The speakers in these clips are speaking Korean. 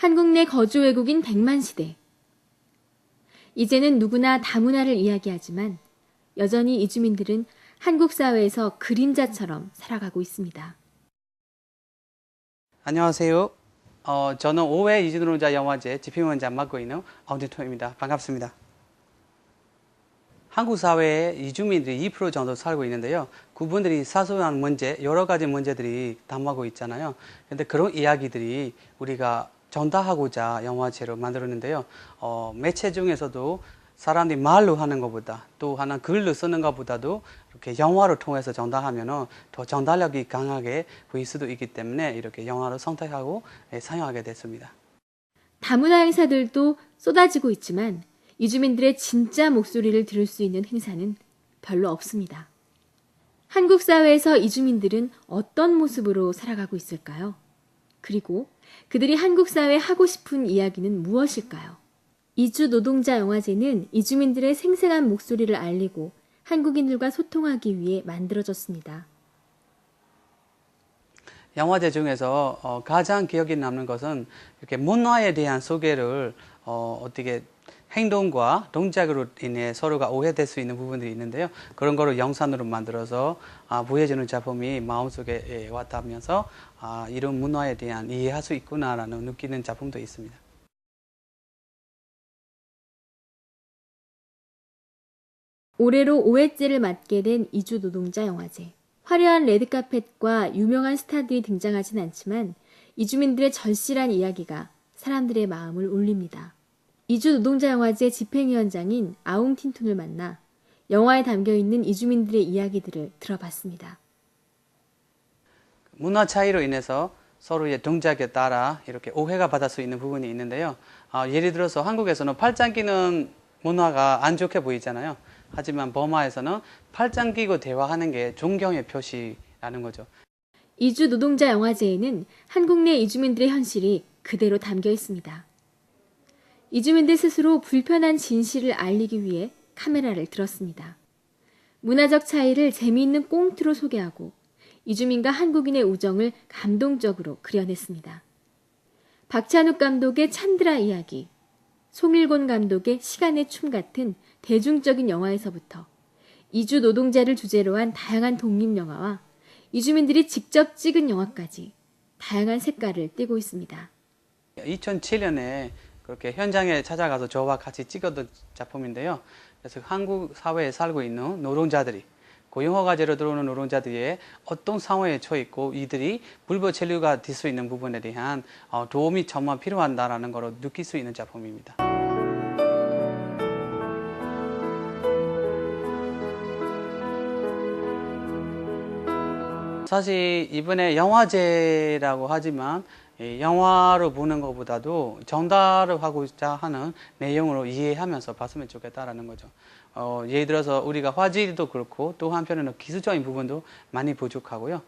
한국 내 거주 외국인 100만 시대. 이제는 누구나 다문화를 이야기하지만 여전히 이주민들은 한국 사회에서 그림자처럼 살아가고 있습니다. 안녕하세요. 저는 5회 이주노동자 영화제 집행위원장 맡고 있는 아운틴통입니다. 반갑습니다. 한국 사회에 이주민들이 2% 정도 살고 있는데요. 그분들이 사소한 문제, 여러 가지 문제들이 담하고 있잖아요. 그런데 그런 이야기들이 우리가 전달하고자 영화제로 만들었는데요. 매체 중에서도 사람들이 말로 하는 것보다 또 하나 글로 쓰는 것보다도 이렇게 영화를 통해서 전달하면 더 전달력이 강하게 보일 수도 있기 때문에 이렇게 영화를 선택하고 사용하게 됐습니다. 다문화 행사들도 쏟아지고 있지만 이주민들의 진짜 목소리를 들을 수 있는 행사는 별로 없습니다. 한국 사회에서 이주민들은 어떤 모습으로 살아가고 있을까요? 그리고 그들이 한국 사회에 하고 싶은 이야기는 무엇일까요? 이주 노동자 영화제는 이주민들의 생생한 목소리를 알리고 한국인들과 소통하기 위해 만들어졌습니다. 영화제 중에서 가장 기억에 남는 것은 이렇게 문화에 대한 소개를 어떻게 행동과 동작으로 인해 서로가 오해될 수 있는 부분들이 있는데요. 그런 거를 영상으로 만들어서 보여주는 작품이 마음속에 와닿으면서 이런 문화에 대한 이해할 수 있구나라는 느끼는 작품도 있습니다. 올해로 5회째를 맞게 된 이주 노동자 영화제. 화려한 레드카펫과 유명한 스타들이 등장하진 않지만 이주민들의 절실한 이야기가 사람들의 마음을 울립니다. 이주 노동자 영화제 집행위원장인 아웅틴툰을 만나 영화에 담겨있는 이주민들의 이야기들을 들어봤습니다. 문화 차이로 인해서 서로의 동작에 따라 이렇게 오해가 받을 수 있는 부분이 있는데요. 예를 들어서 한국에서는 팔짱 끼는 문화가 안 좋게 보이잖아요. 하지만 버마에서는 팔짱 끼고 대화하는 게 존경의 표시라는 거죠. 이주 노동자 영화제에는 한국 내 이주민들의 현실이 그대로 담겨 있습니다. 이주민들 스스로 불편한 진실을 알리기 위해 카메라를 들었습니다. 문화적 차이를 재미있는 꽁트로 소개하고 이주민과 한국인의 우정을 감동적으로 그려냈습니다. 박찬욱 감독의 찬드라 이야기, 송일곤 감독의 시간의 춤 같은 대중적인 영화에서부터 이주 노동자를 주제로 한 다양한 독립영화와 이주민들이 직접 찍은 영화까지 다양한 색깔을 띠고 있습니다. 2007년에 그렇게 현장에 찾아가서 저와 같이 찍었던 작품인데요. 그래서 한국 사회에 살고 있는 노동자들이 고용허가제로 들어오는 노동자들이 어떤 상황에 처해 있고 이들이 불법 체류가 될 수 있는 부분에 대한 도움이 정말 필요하다는 걸 느낄 수 있는 작품입니다. 사실 이번에 영화제라고 하지만 영화로 보는 것보다도 전달을 하고자 하는 내용으로 이해하면서 봤으면 좋겠다라는 거죠. 예를 들어서 우리가 화질도 그렇고 또 한편으로는 기술적인 부분도 많이 부족하고요.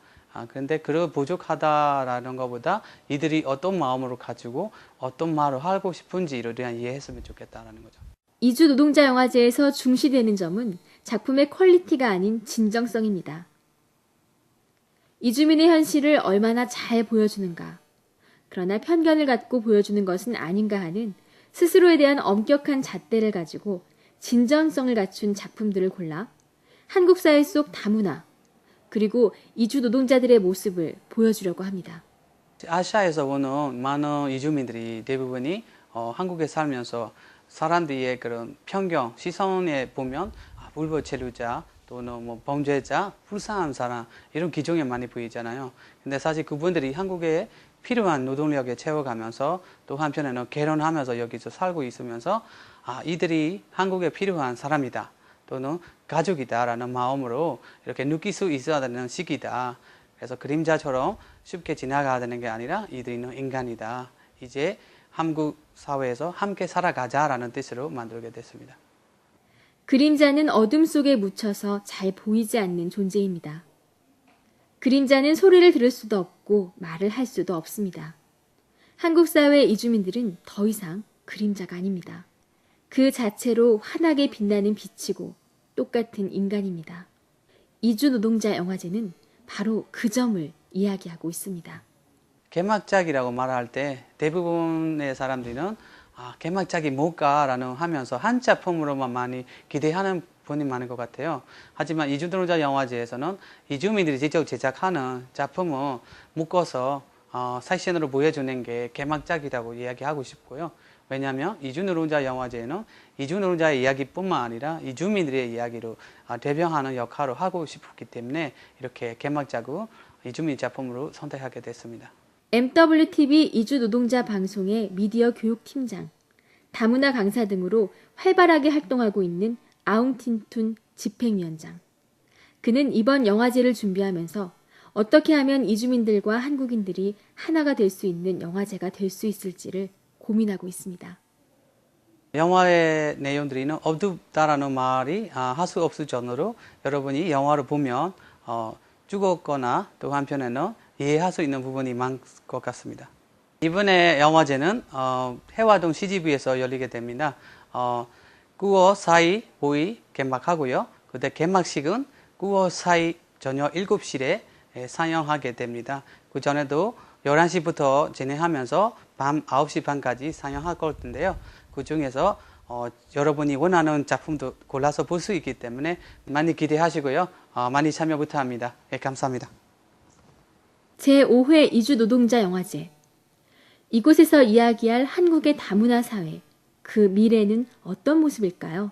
그런데 그 부족하다라는 것보다 이들이 어떤 마음으로 가지고 어떤 말을 하고 싶은지에 대한 이해했으면 좋겠다라는 거죠. 이주 노동자 영화제에서 중시되는 점은 작품의 퀄리티가 아닌 진정성입니다. 이주민의 현실을 얼마나 잘 보여주는가, 그러나 편견을 갖고 보여주는 것은 아닌가 하는 스스로에 대한 엄격한 잣대를 가지고 진정성을 갖춘 작품들을 골라 한국 사회 속 다문화, 그리고 이주 노동자들의 모습을 보여주려고 합니다. 아시아에서 오는 많은 이주민들이 대부분이 한국에 살면서 사람들의 그런 편견, 시선에 보면 불법 체류자 또는 뭐 범죄자, 불쌍한 사람 이런 기종에 많이 보이잖아요. 근데 사실 그분들이 한국에 필요한 노동력에 채워가면서 또 한편에는 결혼하면서 여기서 살고 있으면서 이들이 한국에 필요한 사람이다 또는 가족이다라는 마음으로 이렇게 느낄 수 있어야 되는 시기다. 그래서 그림자처럼 쉽게 지나가야 되는 게 아니라 이들은 인간이다. 이제 한국 사회에서 함께 살아가자라는 뜻으로 만들게 됐습니다. 그림자는 어둠 속에 묻혀서 잘 보이지 않는 존재입니다. 그림자는 소리를 들을 수도 없고 말을 할 수도 없습니다. 한국 사회의 이주민들은 더 이상 그림자가 아닙니다. 그 자체로 환하게 빛나는 빛이고 똑같은 인간입니다. 이주 노동자 영화제는 바로 그 점을 이야기하고 있습니다. 개막작이라고 말할 때 대부분의 사람들은 개막작이 뭘까라는 하면서 한 작품으로만 많이 기대하는 분이 많은 것 같아요. 하지만 이주노동자 영화제에서는 이주민들이 직접 제작하는 작품을 묶어서 섹션으로 보여주는 게 개막작이라고 이야기하고 싶고요. 왜냐하면 이주노동자 영화제는 이주노동자의 이야기뿐만 아니라 이주민들의 이야기로 대변하는 역할을 하고 싶었기 때문에 이렇게 개막작을 이주민 작품으로 선택하게 됐습니다. MWTV 이주노동자 방송의 미디어 교육팀장, 다문화 강사 등으로 활발하게 활동하고 있는 아웅틴툰 집행위원장. 그는 이번 영화제를 준비하면서 어떻게 하면 이주민들과 한국인들이 하나가 될 수 있는 영화제가 될 수 있을지를 고민하고 있습니다. 영화의 내용들이는 어둡다라는 말이 할 수 없을 정도로 여러분이 영화를 보면 죽었거나 또 한편에는 이해할 수 있는 부분이 많을 것 같습니다. 이번에 영화제는 해화동 CGV에서 열리게 됩니다. 9월 4일, 5일 개막하고요. 그때 개막식은 9월 4일 저녁 7시에 상영하게 됩니다. 그 전에도 11시부터 진행하면서 밤 9시 반까지 상영할 걸 텐데요. 그 중에서 여러분이 원하는 작품도 골라서 볼 수 있기 때문에 많이 기대하시고요. 많이 참여 부탁합니다. 네, 감사합니다. 제5회 이주노동자 영화제. 이곳에서 이야기할 한국의 다문화 사회, 그 미래는 어떤 모습일까요?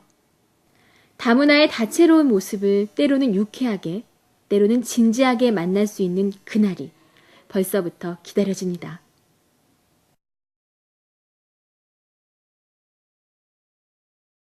다문화의 다채로운 모습을 때로는 유쾌하게, 때로는 진지하게 만날 수 있는 그날이 벌써부터 기다려집니다.